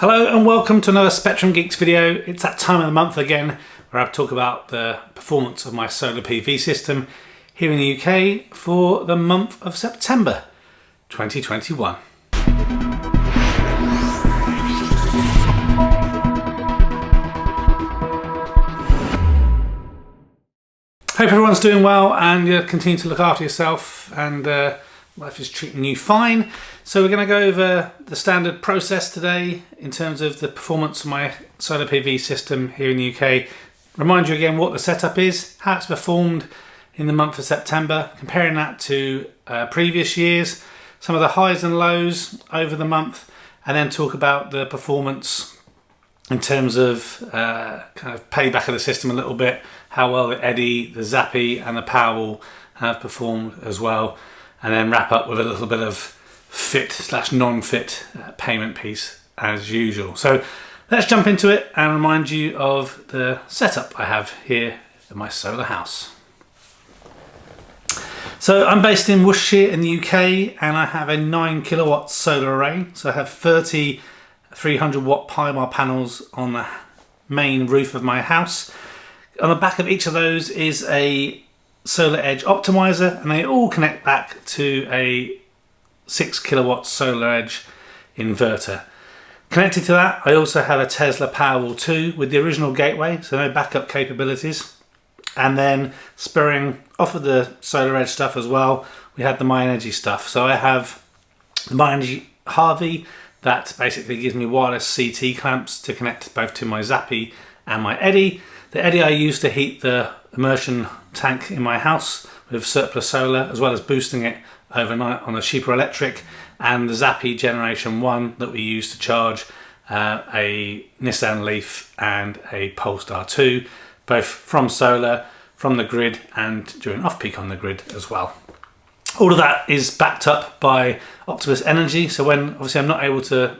Hello and welcome to another Spectrum Geeks video. It's that time of the month again where I talk about the performance of my solar PV system here in the UK for the month of September 2021. Hope everyone's doing well and you continue to look after yourself and life is treating you fine. So we're going to go over the standard process today in terms of the performance of my solar PV system here in the UK. Remind you again what the setup is, how it's performed in the month of September, comparing that to previous years, some of the highs and lows over the month, and then talk about the performance in terms of kind of payback of the system a little bit, how well the MyEegi, the Zappi and the Powerwall have performed as well, and then wrap up with a little bit of fit/non-fit payment piece as usual. So let's jump into it and remind you of the setup I have here at my solar house. So I'm based in Worcestershire in the UK and I have a 9 kilowatt solar array. So I have 30 300 watt Powerwall panels on the main roof of my house. On the back of each of those is a SolarEdge optimizer and they all connect back to a 6 kilowatt SolarEdge inverter. Connected to that I also have a Tesla Powerwall 2 with the original gateway, so no backup capabilities. And then spurring off of the SolarEdge stuff as well, we had the MyEnegi stuff. So I have the MyEnegi Harvey that basically gives me wireless CT clamps to connect both to my Zappi and my MyEegi. The MyEegi I use to heat the immersion tank in my house with surplus solar, as well as boosting it overnight on a cheaper electric, and the Zappi Generation 1 that we use to charge a Nissan Leaf and a Polestar 2, both from solar, from the grid and during off-peak on the grid as well. All of that is backed up by Optimus Energy, so when obviously I'm not able to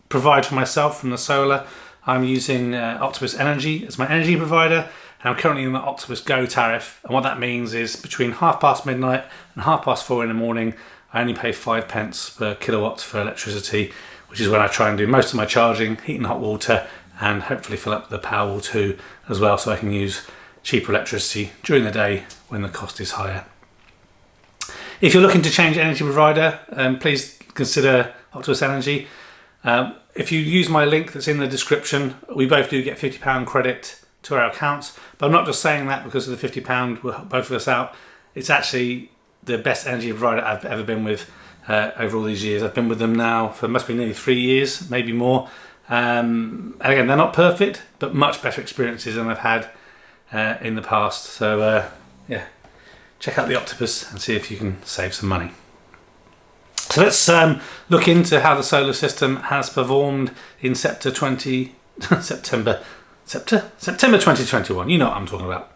provide for myself from the solar, I'm using Optimus Energy as my energy provider. And I'm currently in the Octopus Go tariff, and what that means is between midnight and 4:30 in the morning I only pay 5 pence per kilowatt for electricity, which is when I try and do most of my charging, heat and hot water, and hopefully fill up the Powerwall 2 as well, so I can use cheaper electricity during the day when the cost is higher. If you're looking to change energy provider, please consider Optimus Energy. If you use my link that's in the description, we both do get £50 credit to our accounts, but I'm not just saying that because of the £50 will help both of us out. It's actually the best energy provider I've ever been with over all these years. I've been with them now for must be nearly 3 years, maybe more. And again, they're not perfect, but much better experiences than I've had in the past. So yeah, check out the Octopus and see if you can save some money. So let's look into how the solar system has performed in September 2021, you know what I'm talking about.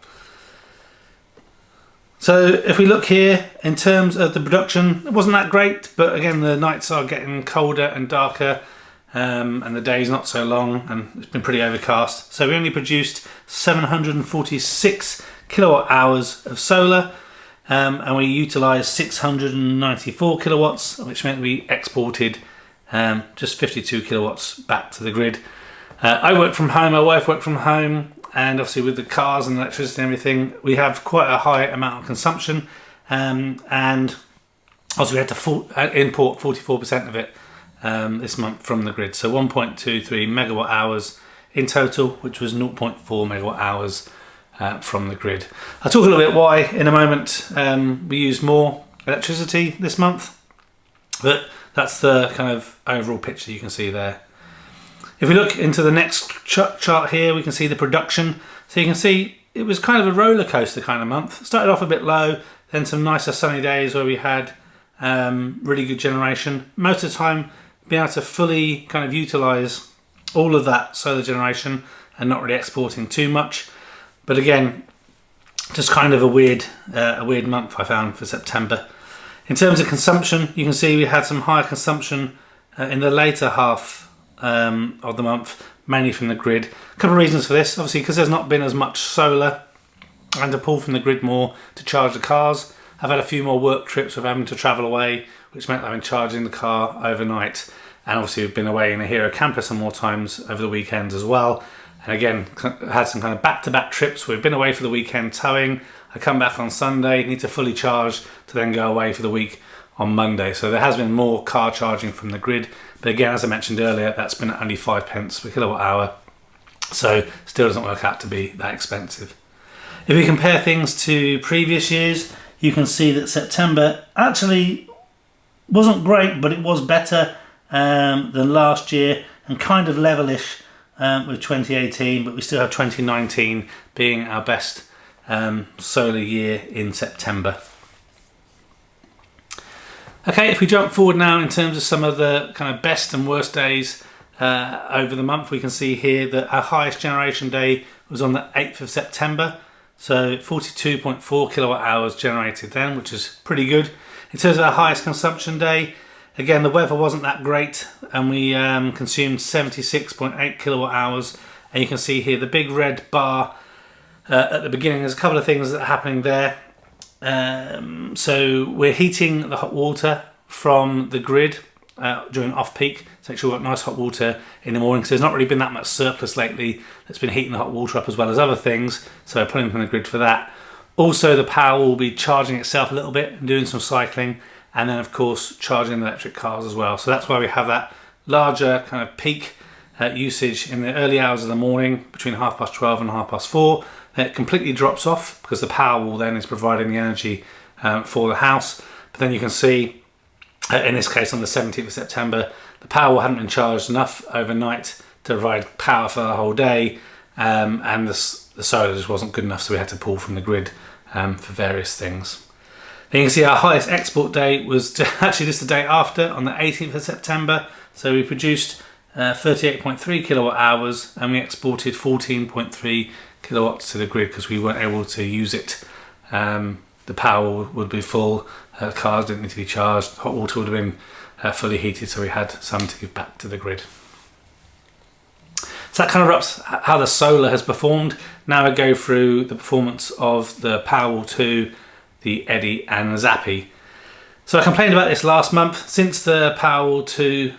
So if we look here in terms of the production, it wasn't that great, but again the nights are getting colder and darker and the days not so long, and it's been pretty overcast. So we only produced 746 kilowatt hours of solar and we utilised 694 kilowatts, which meant we exported just 52 kilowatts back to the grid. I work from home, my wife worked from home, and obviously with the cars and electricity and everything, we have quite a high amount of consumption, and also we had to import 44% of it this month from the grid, so 1.23 megawatt hours in total, which was 0.4 megawatt hours from the grid. I'll talk a little bit why in a moment. We use more electricity this month, but that's the kind of overall picture you can see there. If we look into the next chart here, we can see the production. So you can see it was kind of a roller coaster kind of month. Started off a bit low, then some nicer sunny days where we had really good generation. Most of the time being able to fully kind of utilise all of that solar generation and not really exporting too much. But again, just kind of a weird month I found for September. In terms of consumption, you can see we had some higher consumption in the later half of the month, mainly from the grid. A couple of reasons for this, obviously because there's not been as much solar and to pull from the grid more to charge the cars. I've had a few more work trips with having to travel away, which meant I've been charging the car overnight. And obviously we've been away in a Hero camper some more times over the weekend as well. And again, had some kind of back-to-back trips. We've been away for the weekend towing. I come back on Sunday, need to fully charge to then go away for the week on Monday. So there has been more car charging from the grid. But again, as I mentioned earlier, that's been at only 5 pence per kilowatt hour. So still doesn't work out to be that expensive. If we compare things to previous years, you can see that September actually wasn't great, but it was better than last year and kind of levelish with 2018, but we still have 2019 being our best solar year in September. Okay, if we jump forward now in terms of some of the kind of best and worst days over the month, we can see here that our highest generation day was on the 8th of September. So 42.4 kilowatt hours generated then, which is pretty good. In terms of our highest consumption day, again, the weather wasn't that great and we consumed 76.8 kilowatt hours. And you can see here the big red bar at the beginning. There's a couple of things that are happening there. So we're heating the hot water from the grid during off-peak to make sure we've got nice hot water in the morning, because there's not really been that much surplus lately that's been heating the hot water up as well as other things, so we're putting them from the grid for that. Also, the Powerwall will be charging itself a little bit and doing some cycling, and then of course charging the electric cars as well. So that's why we have that larger kind of peak usage in the early hours of the morning between 12:30 and 4:30. Then it completely drops off because the Powerwall then is providing the energy for the house. But then you can see in this case on the 17th of September, the Powerwall hadn't been charged enough overnight to provide power for the whole day, and the solar just wasn't good enough, so we had to pull from the grid for various things. Then you can see our highest export day was actually just the day after, on the 18th of September. So we produced 38.3 kilowatt hours and we exported 14.3 kilowatts to the grid because we weren't able to use it. The power would be full, cars didn't need to be charged, hot water would have been fully heated, so we had some to give back to the grid. So that kind of wraps how the solar has performed. Now I go through the performance of the Powerwall 2, the MyEegi and the Zappi. So I complained about this last month. Since the Powerwall 2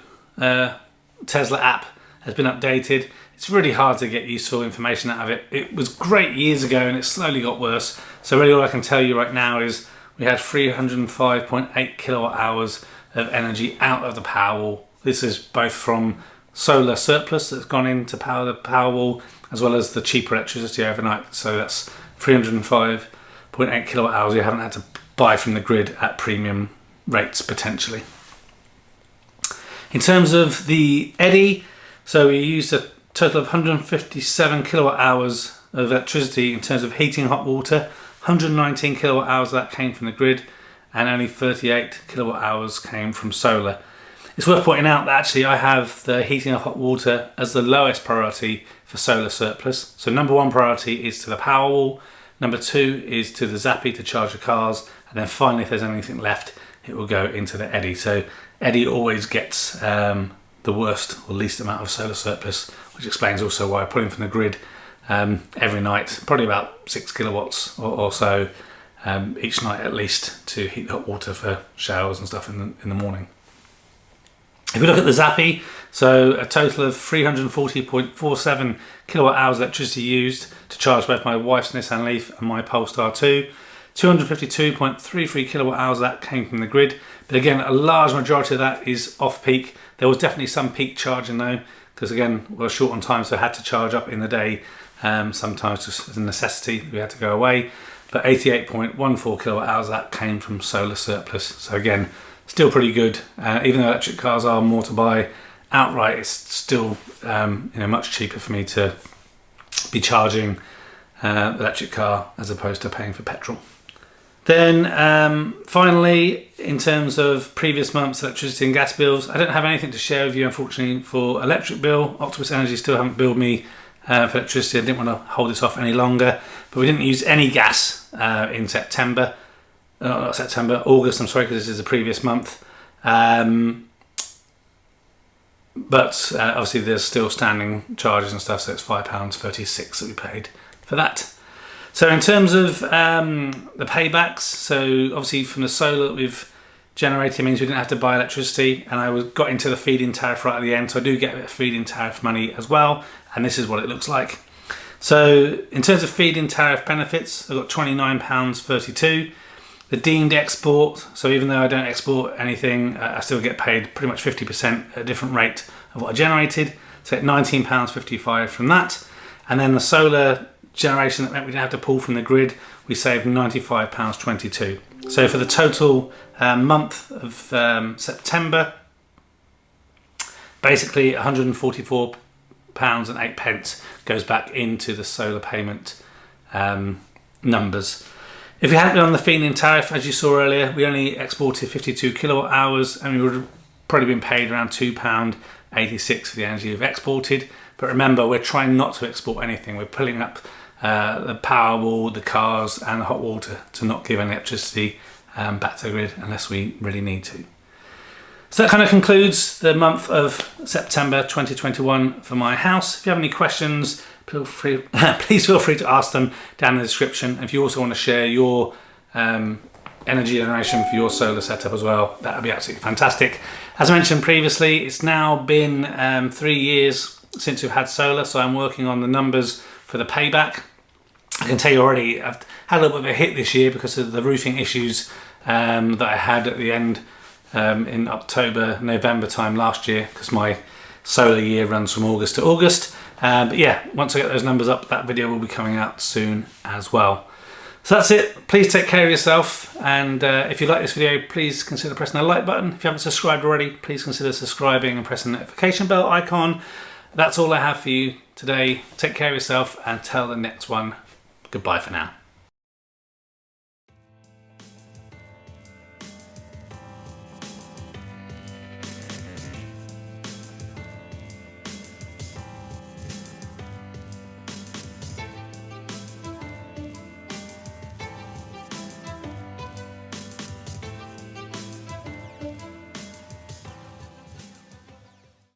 Tesla app has been updated, it's really hard to get useful information out of it. It was great years ago and it slowly got worse. So really all I can tell you right now is we had 305.8 kilowatt hours of energy out of the Powerwall. This is both from solar surplus that's gone in to power the Powerwall, as well as the cheaper electricity overnight. So that's 305.8 kilowatt hours you haven't had to buy from the grid at premium rates potentially. In terms of the MyEegi, so we used a total of 157 kilowatt hours of electricity in terms of heating hot water. 119 kilowatt hours of that came from the grid, and only 38 kilowatt hours came from solar. It's worth pointing out that actually I have the heating of hot water as the lowest priority for solar surplus. So number one priority is to the Powerwall, number two is to the Zappi to charge the cars, and then finally if there's anything left it will go into the MyEegi. So MyEegi always gets the worst or least amount of solar surplus, which explains also why I put in from the grid every night, probably about 6 kilowatts or so each night at least, to heat the hot water for showers and stuff in the morning. If we look at the Zappi, so a total of 340.47 kilowatt hours electricity used to charge both my wife's Nissan Leaf and my Polestar 2. 252.33 kilowatt hours of that came from the grid, but again a large majority of that is off peak. There was definitely some peak charging though, because again we're short on time, so I had to charge up in the day, sometimes just as a necessity we had to go away. But 88.14 kilowatt hours of that came from solar surplus. So again, still pretty good. Even though electric cars are more to buy outright, it's still much cheaper for me to be charging the electric car as opposed to paying for petrol. Then finally, in terms of previous months' electricity and gas bills, I don't have anything to share with you unfortunately for electric bill. Octopus Energy still haven't billed me for electricity. I didn't want to hold this off any longer, but we didn't use any gas in September. Not September, August, I'm sorry, because this is the previous month. But obviously there's still standing charges and stuff, so it's £5.36 that we paid for that. So in terms of the paybacks, so obviously from the solar that we've generator means we didn't have to buy electricity, and I got into the feed-in tariff right at the end, so I do get a bit of feed-in tariff money as well, and this is what it looks like. So in terms of feed-in tariff benefits, I've got £29.32. The deemed export, so even though I don't export anything, I still get paid pretty much 50% at a different rate of what I generated, so I get £19.55 from that. And then the solar generation, that meant we didn't have to pull from the grid, we saved £95.22. So for the total month of September, basically £144.08 goes back into the solar payment numbers. If we hadn't been on the feed-in tariff, as you saw earlier, we only exported 52 kilowatt hours, and we would have probably been paid around £2.86 for the energy we've exported. But remember, we're trying not to export anything. We're pulling up the Powerwall, the cars and the hot water to not give any electricity back to the grid unless we really need to. So that kind of concludes the month of September 2021 for my house. If you have any questions, please feel free to ask them down in the description. If you also want to share your energy generation for your solar setup as well, that would be absolutely fantastic. As I mentioned previously, it's now been 3 years since we've had solar, so I'm working on the numbers for the payback. I can tell you already, I've had a little bit of a hit this year because of the roofing issues that I had at the end in October, November time last year, because my solar year runs from August to August. But yeah, once I get those numbers up, that video will be coming out soon as well. So that's it. Please take care of yourself, and if you like this video, please consider pressing the like button. If you haven't subscribed already, please consider subscribing and pressing the notification bell icon. That's all I have for you today. Take care of yourself, and till the next one, goodbye for now.